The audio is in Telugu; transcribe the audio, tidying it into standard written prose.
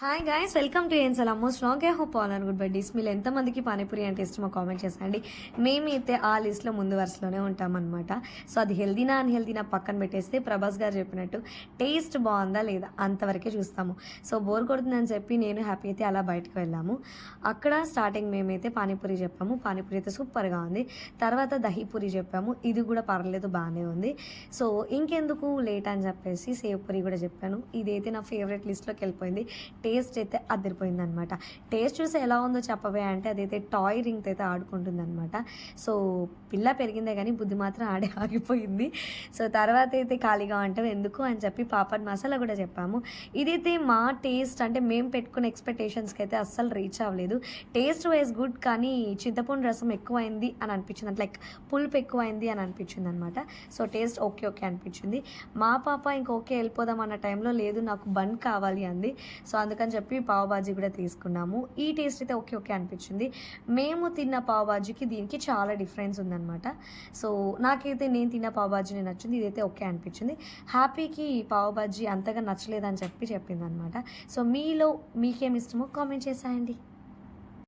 హాయ్ గైస్ వెల్కమ్ టు ఏన్సల్ almost long I hope all are good buddies. మీరు ఎంతమందికి పానీపూరి అంటే ఇష్టమో కామెంట్ చేసేయండి. మేమైతే ఆ లిస్ట్లో ముందు వరుసలోనే ఉంటామన్నమాట. సో అది హెల్దీనా అన్హెల్దీనా పక్కన పెట్టేస్తే ప్రభాస్ గారు చెప్పినట్టు టేస్ట్ బాగుందా లేదా అంతవరకే చూస్తాము. సో బోర్ కొడుతుందని చెప్పి నేను హ్యాపీ అయితే అలా బయటకు వెళ్ళాము. అక్కడ స్టార్టింగ్ మేమైతే పానీపూరి చెప్పాము. పానీపూరి అయితే సూపర్గా ఉంది. తర్వాత దహీపూరి చెప్పాము. ఇది కూడా పర్లేదు బాగానే ఉంది. సో ఇంకెందుకు లేట్ అని చెప్పేసి సేవ్ పూరి కూడా చెప్పాను. ఇదైతే నా ఫేవరెట్ లిస్ట్లోకి వెళ్ళిపోయింది. టేస్ట్ అయితే అదిరిపోయిందనమాట. టేస్ట్ చూసి ఎలా ఉందో చెప్పవే అంటే అదైతే టాయ్ రింగ్తో అయితే ఆడుకుంటుందనమాట. సో పిల్ల పెరిగిందే కానీ బుద్ధి మాత్రం ఆడే ఆగిపోయింది. సో తర్వాత అయితే ఖాళీగా ఉంటాం ఎందుకు అని చెప్పి పాపడ్ మసాలా కూడా చెప్పాము. ఇదైతే మా టేస్ట్ అంటే మేము పెట్టుకున్న ఎక్స్పెక్టేషన్స్కి అయితే అస్సలు రీచ్ అవ్వలేదు. టేస్ట్ వైజ్ గుడ్ కానీ చింతపండు రసం ఎక్కువైంది అని అనిపించింది. అంటే లైక్ పులుపు ఎక్కువైంది అని అనిపించింది అనమాట. సో టేస్ట్ ఓకే ఓకే అనిపించింది. మా పాప ఓకే వెళ్ళిపోదాం అన్న టైంలో లేదు నాకు బన్ కావాలి అంది. సో అందుకని చెప్పి పావ్ బాజీ కూడా తీసుకున్నాము. ఈ టేస్ట్ అయితే ఓకే ఓకే అనిపించింది. మేము తిన్న పావ్ బాజీకి దీనికి చాలా డిఫరెన్స్ ఉందన్నమాట. సో నాకైతే నేను తిన్న పావ్ బాజీని నచ్చింది. ఇదైతే ఓకే అనిపించింది. హ్యాపీకి పావ్ బాజీ అంతగా నచ్చలేదని చెప్పి చెప్పింది అనమాట. సో మీలో మీకేమి ఇష్టమో కామెంట్ చేసేయండి.